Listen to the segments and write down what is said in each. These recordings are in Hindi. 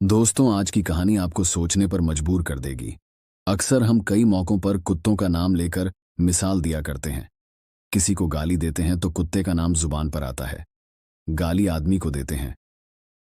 दोस्तों, आज की कहानी आपको सोचने पर मजबूर कर देगी। अक्सर हम कई मौकों पर कुत्तों का नाम लेकर मिसाल दिया करते हैं। किसी को गाली देते हैं तो कुत्ते का नाम जुबान पर आता है। गाली आदमी को देते हैं,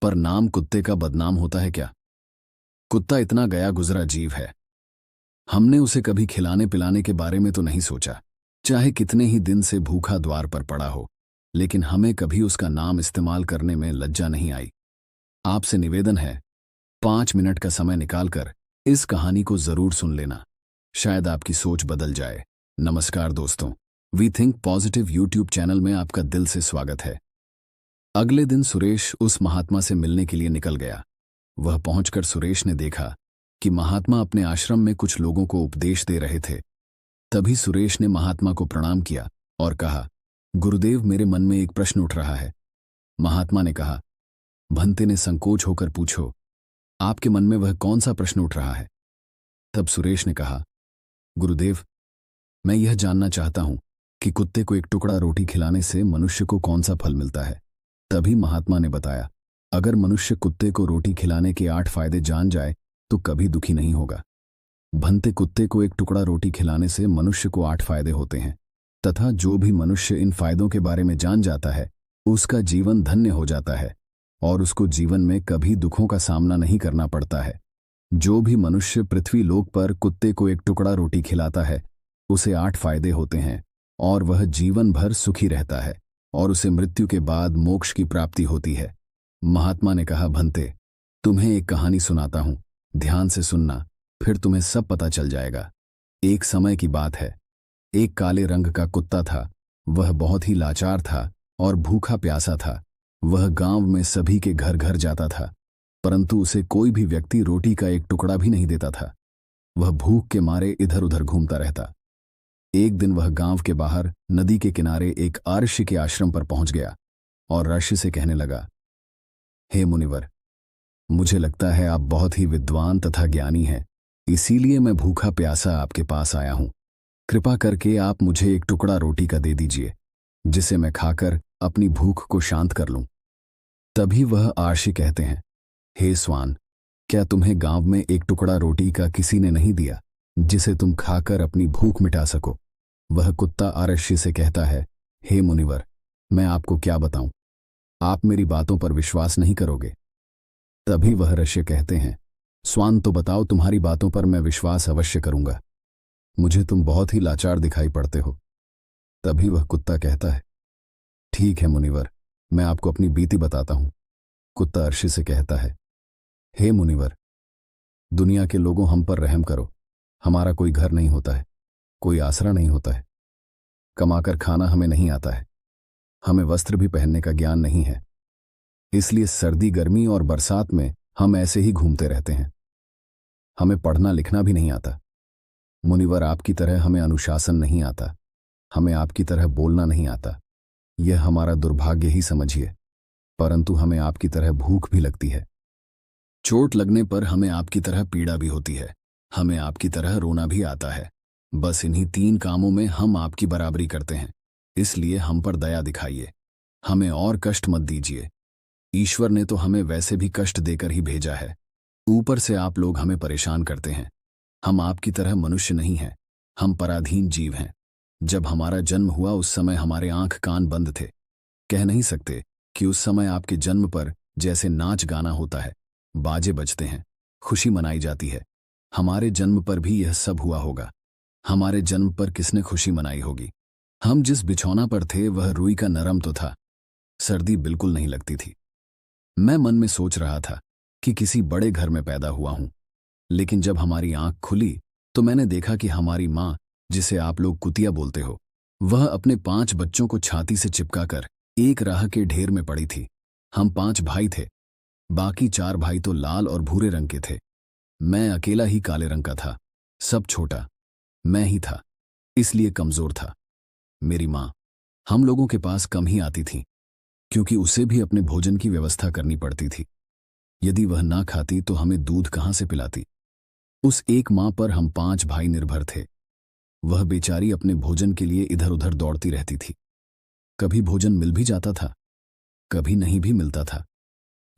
पर नाम कुत्ते का बदनाम होता है क्या? कुत्ता इतना गया गुजरा जीव है। हमने उसे कभी खिलाने पिलाने के बारे में तो नहीं सोचा, चाहे कितने ही दिन से भूखा द्वार पर पड़ा हो, लेकिन हमें कभी उसका नाम इस्तेमाल करने में लज्जा नहीं आई। आपसे निवेदन है, 5 मिनट का समय निकालकर इस कहानी को जरूर सुन लेना। शायद आपकी सोच बदल जाए। नमस्कार दोस्तों, we think positive YouTube channel में आपका दिल से स्वागत है। अगले दिन सुरेश उस महात्मा से मिलने के लिए निकल गया। वह पहुंचकर सुरेश ने देखा कि महात्मा अपने आश्रम में कुछ लोगों को उपदेश दे रहे थे। तभी सुरेश ने महात्मा को प्रणाम किया और कहा, गुरुदेव, मेरे मन में एक प्रश्न उठ रहा है। महात्मा ने कहा। भंते ने संकोच होकर पूछो, आपके मन में वह कौन सा प्रश्न उठ रहा है? तब सुरेश ने कहा, गुरुदेव, मैं यह जानना चाहता हूं कि कुत्ते को एक टुकड़ा रोटी खिलाने से मनुष्य को कौन सा फल मिलता है। तभी महात्मा ने बताया, अगर मनुष्य कुत्ते को रोटी खिलाने के 8 फायदे जान जाए तो कभी दुखी नहीं होगा। भंते, कुत्ते को एक टुकड़ा रोटी खिलाने से मनुष्य को 8 फायदे होते हैं, तथा जो भी मनुष्य इन फायदों के बारे में जान जाता है उसका जीवन धन्य हो जाता है और उसको जीवन में कभी दुखों का सामना नहीं करना पड़ता है। जो भी मनुष्य पृथ्वी लोक पर कुत्ते को एक टुकड़ा रोटी खिलाता है उसे 8 फायदे होते हैं और वह जीवन भर सुखी रहता है और उसे मृत्यु के बाद मोक्ष की प्राप्ति होती है। महात्मा ने कहा, भंते, तुम्हें एक कहानी सुनाता हूं, ध्यान से सुनना, फिर तुम्हें सब पता चल जाएगा। एक समय की बात है। एक काले रंग का कुत्ता था। वह बहुत ही लाचार था और भूखा प्यासा था। वह गांव में सभी के घर घर जाता था, परंतु उसे कोई भी व्यक्ति रोटी का एक टुकड़ा भी नहीं देता था। वह भूख के मारे इधर उधर घूमता रहता। एक दिन वह गांव के बाहर नदी के किनारे एक ऋषि के आश्रम पर पहुंच गया और ऋषि से कहने लगा, हे मुनिवर, मुझे लगता है आप बहुत ही विद्वान तथा ज्ञानी हैं, इसीलिए मैं भूखा प्यासा आपके पास आया हूं। कृपा करके आप मुझे एक टुकड़ा रोटी का दे दीजिए, जिसे मैं खाकर अपनी भूख को शांत कर लूं। तभी वह ऋषि कहते हैं, हे स्वान, क्या तुम्हें गांव में एक टुकड़ा रोटी का किसी ने नहीं दिया जिसे तुम खाकर अपनी भूख मिटा सको? वह कुत्ता ऋषि से कहता है, हे मुनिवर, मैं आपको क्या बताऊं, आप मेरी बातों पर विश्वास नहीं करोगे। तभी वह ऋषि कहते हैं, स्वान, तो बताओ, तुम्हारी बातों पर मैं विश्वास अवश्य करूंगा। मुझे तुम बहुत ही लाचार दिखाई पड़ते हो। तभी वह कुत्ता कहता है, ठीक है मुनिवर, मैं आपको अपनी बीती बताता हूं। कुत्ता ऋषि से कहता है, हे मुनिवर, दुनिया के लोगों, हम पर रहम करो। हमारा कोई घर नहीं होता है, कोई आसरा नहीं होता है, कमाकर खाना हमें नहीं आता है, हमें वस्त्र भी पहनने का ज्ञान नहीं है, इसलिए सर्दी, गर्मी और बरसात में हम ऐसे ही घूमते रहते हैं। हमें पढ़ना लिखना भी नहीं आता। मुनिवर, आपकी तरह हमें अनुशासन नहीं आता, हमें आपकी तरह बोलना नहीं आता। यह हमारा दुर्भाग्य ही समझिए, परंतु हमें आपकी तरह भूख भी लगती है। चोट लगने पर हमें आपकी तरह पीड़ा भी होती है, हमें आपकी तरह रोना भी आता है। बस इन्हीं 3 कामों में हम आपकी बराबरी करते हैं, इसलिए हम पर दया दिखाइए, हमें और कष्ट मत दीजिए। ईश्वर ने तो हमें वैसे भी कष्ट देकर ही भेजा है, ऊपर से आप लोग हमें परेशान करते हैं। हम आपकी तरह मनुष्य नहीं हैं, हम पराधीन जीव हैं। जब हमारा जन्म हुआ उस समय हमारे आंख कान बंद थे। कह नहीं सकते कि उस समय आपके जन्म पर जैसे नाच गाना होता है, बाजे बजते हैं, खुशी मनाई जाती है, हमारे जन्म पर भी यह सब हुआ होगा। हमारे जन्म पर किसने खुशी मनाई होगी? हम जिस बिछौना पर थे वह रुई का नरम तो था, सर्दी बिल्कुल नहीं लगती थी। मैं मन में सोच रहा था कि किसी बड़े घर में पैदा हुआ हूं, लेकिन जब हमारी आंख खुली तो मैंने देखा कि हमारी माँ, जिसे आप लोग कुतिया बोलते हो, वह अपने 5 बच्चों को छाती से चिपकाकर एक राह के ढेर में पड़ी थी। हम 5 भाई थे, बाकी 4 भाई तो लाल और भूरे रंग के थे। मैं अकेला ही काले रंग का था। सब छोटा मैं ही था, इसलिए कमजोर था। मेरी माँ हम लोगों के पास कम ही आती थी, क्योंकि उसे भी अपने भोजन की व्यवस्था करनी पड़ती थी। यदि वह ना खाती तो हमें दूध कहाँ से पिलाती? उस एक माँ पर हम 5 भाई निर्भर थे। वह बेचारी अपने भोजन के लिए इधर उधर दौड़ती रहती थी। कभी भोजन मिल भी जाता था, कभी नहीं भी मिलता था,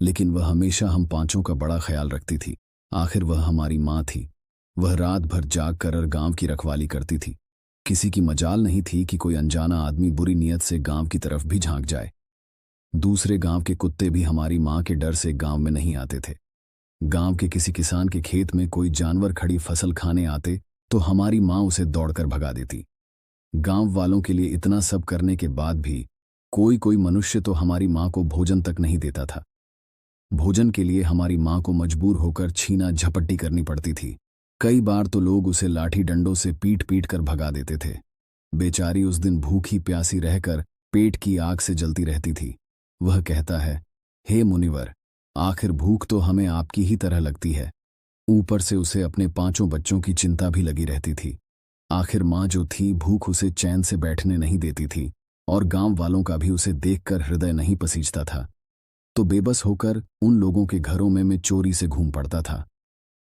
लेकिन वह हमेशा हम पांचों का बड़ा ख्याल रखती थी। आखिर वह हमारी माँ थी। वह रात भर जाग कर गांव की रखवाली करती थी। किसी की मजाल नहीं थी कि कोई अनजाना आदमी बुरी नीयत से गांव की तरफ भी झांक जाए। दूसरे गांव के कुत्ते भी हमारी माँ के डर से गांव में नहीं आते थे। गांव के किसी किसान के खेत में कोई जानवर खड़ी फसल खाने आते तो हमारी माँ उसे दौड़कर भगा देती। गांव वालों के लिए इतना सब करने के बाद भी कोई कोई मनुष्य तो हमारी माँ को भोजन तक नहीं देता था। भोजन के लिए हमारी माँ को मजबूर होकर छीना झपट्टी करनी पड़ती थी। कई बार तो लोग उसे लाठी डंडों से पीट पीट कर भगा देते थे। बेचारी उस दिन भूखी प्यासी रहकर पेट की आग से जलती रहती थी। वह कहता है, हे मुनिवर, आखिर भूख तो हमें आपकी ही तरह लगती है। ऊपर से उसे अपने पांचों बच्चों की चिंता भी लगी रहती थी। आखिर माँ जो थी, भूख उसे चैन से बैठने नहीं देती थी और गांव वालों का भी उसे देखकर हृदय नहीं पसीजता था। तो बेबस होकर उन लोगों के घरों में मैं चोरी से घूम पड़ता था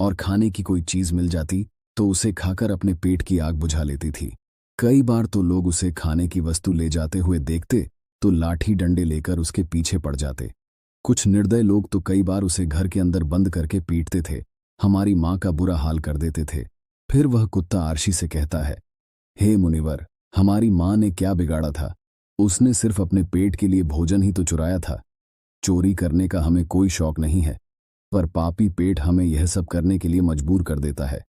और खाने की कोई चीज मिल जाती तो उसे खाकर अपने पेट की आग बुझा लेती थी। कई बार तो लोग उसे खाने की वस्तु ले जाते हुए देखते तो लाठी डंडे लेकर उसके पीछे पड़ जाते। कुछ निर्दय लोग तो कई बार उसे घर के अंदर बंद करके पीटते थे, हमारी माँ का बुरा हाल कर देते थे। फिर वह कुत्ता आरशी से कहता है, हे मुनिवर, हमारी माँ ने क्या बिगाड़ा था? उसने सिर्फ अपने पेट के लिए भोजन ही तो चुराया था। चोरी करने का हमें कोई शौक नहीं है, पर पापी पेट हमें यह सब करने के लिए मजबूर कर देता है।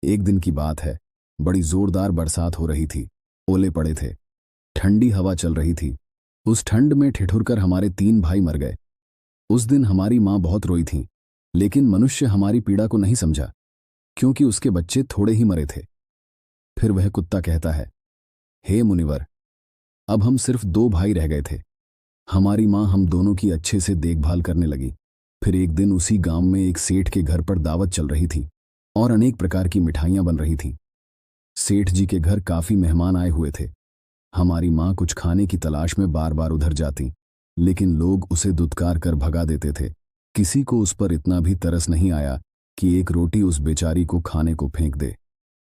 एक दिन की बात है, बड़ी जोरदार बरसात हो रही थी। ओले पड़े थे, ठंडी हवा चल रही थी। उस ठंड में ठिठुरकर हमारे 3 भाई मर गए। उस दिन हमारी माँ बहुत रोई थी, लेकिन मनुष्य हमारी पीड़ा को नहीं समझा, क्योंकि उसके बच्चे थोड़े ही मरे थे। फिर वह कुत्ता कहता है, हे मुनिवर, अब हम सिर्फ 2 भाई रह गए थे। हमारी माँ हम दोनों की अच्छे से देखभाल करने लगी। फिर एक दिन उसी गांव में एक सेठ के घर पर दावत चल रही थी और अनेक प्रकार की मिठाइयां बन रही थीं। सेठ जी के घर काफी मेहमान आए हुए थे। हमारी माँ कुछ खाने की तलाश में बार बार उधर जाती, लेकिन लोग उसे दुत्कार कर भगा देते थे। किसी को उस पर इतना भी तरस नहीं आया कि एक रोटी उस बेचारी को खाने को फेंक दे।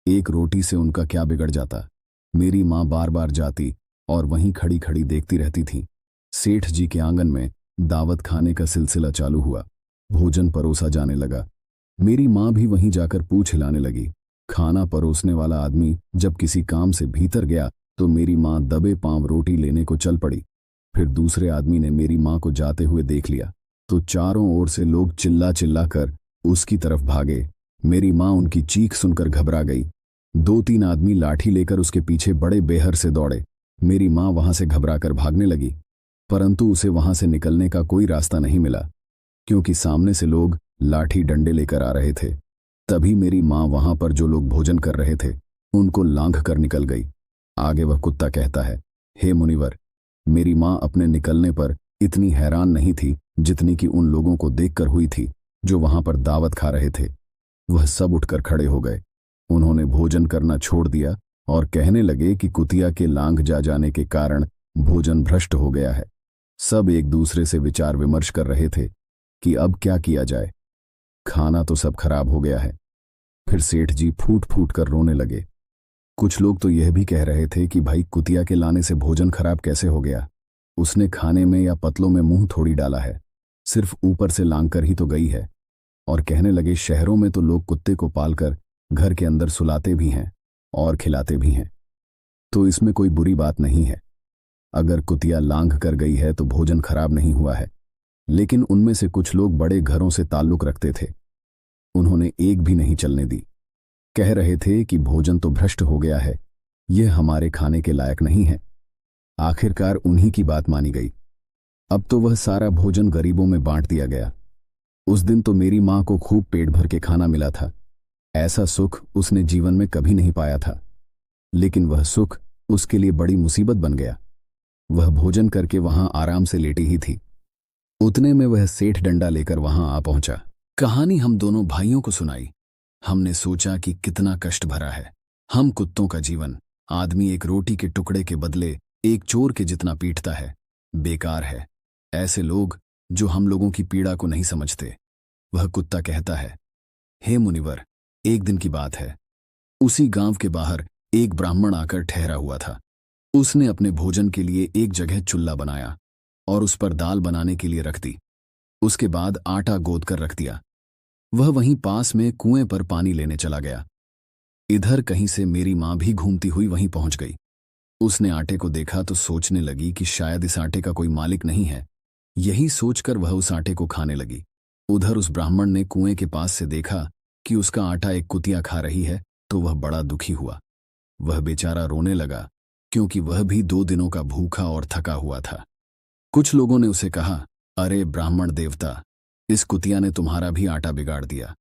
एक रोटी से उनका क्या बिगड़ जाता। मेरी माँ बार बार जाती और वहीं खड़ी खड़ी देखती रहती थी। सेठ जी के आंगन में दावत खाने का सिलसिला चालू हुआ। भोजन परोसा जाने लगा। मेरी माँ भी वहीं जाकर पूछ हिलाने लगी। खाना परोसने वाला आदमी जब किसी काम से भीतर गया तो मेरी माँ दबे पांव रोटी लेने को चल पड़ी। फिर दूसरे आदमी ने मेरी माँ को जाते हुए देख लिया तो चारों ओर से लोग चिल्ला चिल्ला कर उसकी तरफ भागे। मेरी माँ उनकी चीख सुनकर घबरा गई। 2-3 आदमी लाठी लेकर उसके पीछे बड़े बेहर से दौड़े। मेरी माँ वहां से घबराकर भागने लगी, परंतु उसे वहां से निकलने का कोई रास्ता नहीं मिला, क्योंकि सामने से लोग लाठी डंडे लेकर आ रहे थे। तभी मेरी माँ वहां पर जो लोग भोजन कर रहे थे उनको लांघ कर निकल गई। आगे वह कुत्ता कहता है, हे मुनिवर, मेरी माँ अपने निकलने पर इतनी हैरान नहीं थी जितनी कि उन लोगों को देखकर हुई थी जो वहां पर दावत खा रहे थे। वह सब उठकर खड़े हो गए। उन्होंने भोजन करना छोड़ दिया और कहने लगे कि कुतिया के लांघ जा जाने के कारण भोजन भ्रष्ट हो गया है। सब एक दूसरे से विचार विमर्श कर रहे थे कि अब क्या किया जाए। खाना तो सब खराब हो गया है। फिर सेठ जी फूट फूट कर रोने लगे। कुछ लोग तो यह भी कह रहे थे कि भाई, कुतिया के लाने से भोजन खराब कैसे हो गया? उसने खाने में या पतलों में मुंह थोड़ी डाला है, सिर्फ ऊपर से लांघ कर ही तो गई है। और कहने लगे, शहरों में तो लोग कुत्ते को पालकर घर के अंदर सुलाते भी हैं और खिलाते भी हैं, तो इसमें कोई बुरी बात नहीं है। अगर कुतिया लांघ कर गई है तो भोजन खराब नहीं हुआ है। लेकिन उनमें से कुछ लोग बड़े घरों से ताल्लुक रखते थे। उन्होंने एक भी नहीं चलने दी। कह रहे थे कि भोजन तो भ्रष्ट हो गया है, यह हमारे खाने के लायक नहीं है। आखिरकार उन्हीं की बात मानी गई। अब तो वह सारा भोजन गरीबों में बांट दिया गया। उस दिन तो मेरी माँ को खूब पेट भर के खाना मिला था। ऐसा सुख उसने जीवन में कभी नहीं पाया था, लेकिन वह सुख उसके लिए बड़ी मुसीबत बन गया। वह भोजन करके वहां आराम से लेटी ही थी। उतने में वह सेठ डंडा लेकर वहां आ पहुंचा। कहानी हम दोनों भाइयों को सुनाई। हमने सोचा कि कितना कष्ट भरा है हम कुत्तों का जीवन। आदमी एक रोटी के टुकड़े के बदले एक चोर के जितना पीटता है। बेकार है ऐसे लोग जो हम लोगों की पीड़ा को नहीं समझते। वह कुत्ता कहता है, हे मुनिवर, एक दिन की बात है। उसी गांव के बाहर एक ब्राह्मण आकर ठहरा हुआ था। उसने अपने भोजन के लिए एक जगह चुल्ला बनाया और उस पर दाल बनाने के लिए रख दी। उसके बाद आटा गोद कर रख दिया। वह वहीं पास में कुएं पर पानी लेने चला गया। इधर कहीं से मेरी मां भी घूमती हुई वहीं पहुंच गई। उसने आटे को देखा तो सोचने लगी कि शायद इस आटे का कोई मालिक नहीं है। यही सोचकर वह उस आटे को खाने लगी। उधर उस ब्राह्मण ने कुएं के पास से देखा कि उसका आटा एक कुतिया खा रही है, तो वह बड़ा दुखी हुआ। वह बेचारा रोने लगा, क्योंकि वह भी 2 दिनों का भूखा और थका हुआ था। कुछ लोगों ने उसे कहा, अरे ब्राह्मण देवता, इस कुतिया ने तुम्हारा भी आटा बिगाड़ दिया।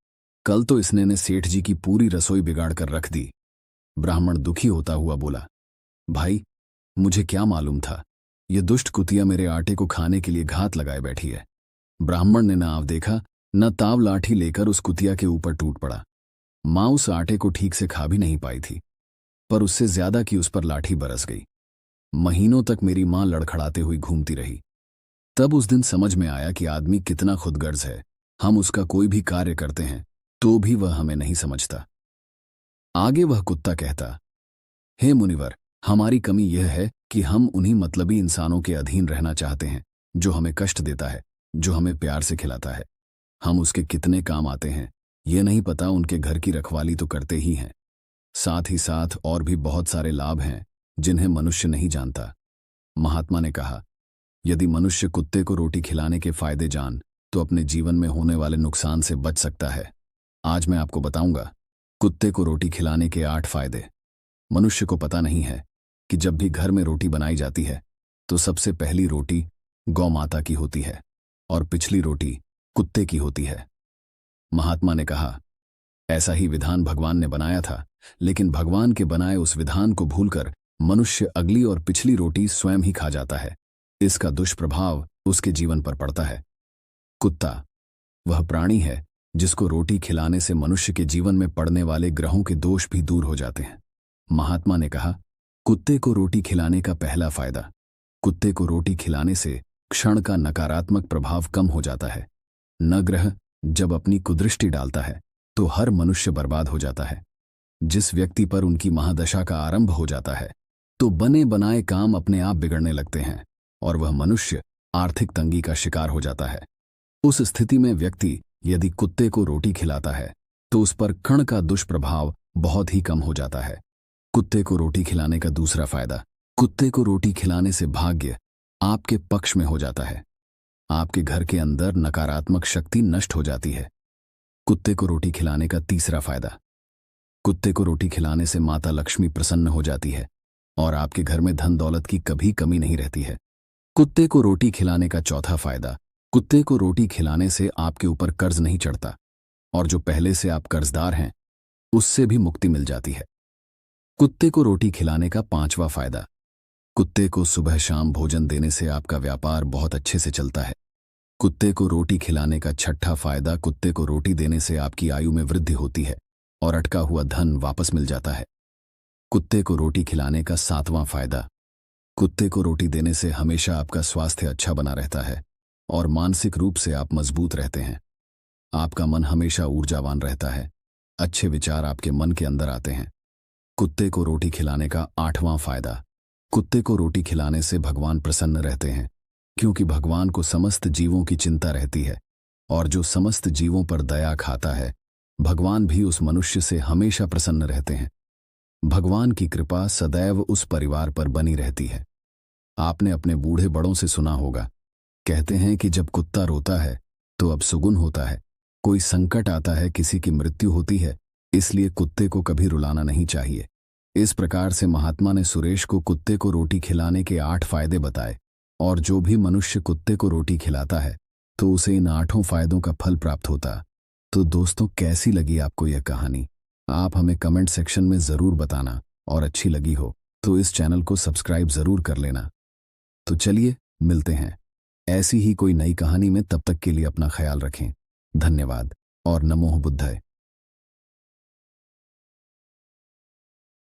कल तो इसने ने सेठ जी की पूरी रसोई बिगाड़ कर रख दी। ब्राह्मण दुखी होता हुआ बोला, भाई, मुझे क्या मालूम था, यह दुष्ट कुतिया मेरे आटे को खाने के लिए घात लगाए बैठी है। ब्राह्मण ने न आव देखा न ताव लाठी लेकर उस कुतिया के ऊपर टूट पड़ा। मां उस आटे को ठीक से खा भी नहीं पाई थी, पर उससे ज्यादा की उस पर लाठी बरस गई। महीनों तक मेरी मां लड़खड़ाते हुई घूमती रही। तब उस दिन समझ में आया कि आदमी कितना खुदगर्ज है। हम उसका कोई भी कार्य करते हैं तो भी वह हमें नहीं समझता। आगे वह कुत्ता कहता, हे मुनिवर, हमारी कमी यह है कि हम उन्हीं मतलबी इंसानों के अधीन रहना चाहते हैं जो हमें कष्ट देता है, जो हमें प्यार से खिलाता है। हम उसके कितने काम आते हैं ये नहीं पता, उनके घर की रखवाली तो करते ही हैं। साथ ही साथ और भी बहुत सारे लाभ हैं जिन्हें मनुष्य नहीं जानता। महात्मा ने कहा, यदि मनुष्य कुत्ते को रोटी खिलाने के फायदे जान तो अपने जीवन में होने वाले नुकसान से बच सकता है। आज मैं आपको बताऊंगा कुत्ते को रोटी खिलाने के 8 फायदे। मनुष्य को पता नहीं है कि जब भी घर में रोटी बनाई जाती है तो सबसे पहली रोटी गौ माता की होती है और पिछली रोटी कुत्ते की होती है। महात्मा ने कहा, ऐसा ही विधान भगवान ने बनाया था, लेकिन भगवान के बनाए उस विधान को भूलकर मनुष्य अगली और पिछली रोटी स्वयं ही खा जाता है। इसका दुष्प्रभाव उसके जीवन पर पड़ता है। कुत्ता वह प्राणी है जिसको रोटी खिलाने से मनुष्य के जीवन में पड़ने वाले ग्रहों के दोष भी दूर हो जाते हैं। महात्मा ने कहा, कुत्ते को रोटी खिलाने का पहला फायदा, कुत्ते को रोटी खिलाने से क्षण का नकारात्मक प्रभाव कम हो जाता है। न ग्रह जब अपनी कुदृष्टि डालता है तो हर मनुष्य बर्बाद हो जाता है। जिस व्यक्ति पर उनकी महादशा का आरंभ हो जाता है तो बने बनाए काम अपने आप बिगड़ने लगते हैं और वह मनुष्य आर्थिक तंगी का शिकार हो जाता है। उस स्थिति में व्यक्ति यदि कुत्ते को रोटी खिलाता है तो उस पर क्षण का दुष्प्रभाव बहुत ही कम हो जाता है। कुत्ते को रोटी खिलाने का दूसरा फायदा, कुत्ते को रोटी खिलाने से भाग्य आपके पक्ष में हो जाता है। आपके घर के अंदर नकारात्मक शक्ति नष्ट हो जाती है। कुत्ते को रोटी खिलाने का तीसरा फायदा, कुत्ते को रोटी खिलाने से माता लक्ष्मी प्रसन्न हो जाती है और आपके घर में धन दौलत की कभी कमी नहीं रहती है। कुत्ते को रोटी खिलाने का चौथा फायदा, कुत्ते को रोटी खिलाने से आपके ऊपर कर्ज नहीं चढ़ता और जो पहले से आप कर्जदार हैं उससे भी मुक्ति मिल जाती है। कुत्ते को रोटी खिलाने का पांचवा फायदा, कुत्ते को सुबह शाम भोजन देने से आपका व्यापार बहुत अच्छे से चलता है। कुत्ते को रोटी खिलाने का छठा फायदा, कुत्ते को रोटी देने से आपकी आयु में वृद्धि होती है और अटका हुआ धन वापस मिल जाता है। कुत्ते को रोटी खिलाने का सातवां फायदा, कुत्ते को रोटी देने से हमेशा आपका स्वास्थ्य अच्छा बना रहता है और मानसिक रूप से आप मजबूत रहते हैं। आपका मन हमेशा ऊर्जावान रहता है, अच्छे विचार आपके मन के अंदर आते हैं। कुत्ते को रोटी खिलाने का आठवां फायदा, कुत्ते को रोटी खिलाने से भगवान प्रसन्न रहते हैं, क्योंकि भगवान को समस्त जीवों की चिंता रहती है और जो समस्त जीवों पर दया खाता है भगवान भी उस मनुष्य से हमेशा प्रसन्न रहते हैं। भगवान की कृपा सदैव उस परिवार पर बनी रहती है। आपने अपने बूढ़े बड़ों से सुना होगा, कहते हैं कि जब कुत्ता रोता है तो अब सुगुन होता है। कोई संकट आता है, किसी की मृत्यु होती है, इसलिए कुत्ते को कभी रुलाना नहीं चाहिए। इस प्रकार से महात्मा ने सुरेश को कुत्ते को रोटी खिलाने के 8 फायदे बताए और जो भी मनुष्य कुत्ते को रोटी खिलाता है तो उसे इन 8 फायदों का फल प्राप्त होता। तो दोस्तों, कैसी लगी आपको यह कहानी? आप हमें कमेंट सेक्शन में ज़रूर बताना और अच्छी लगी हो तो इस चैनल को सब्सक्राइब ज़रूर कर लेना। तो चलिए मिलते हैं ऐसी ही कोई नई कहानी में, तब तक के लिए अपना ख्याल रखें। धन्यवाद और नमो बुद्धाय।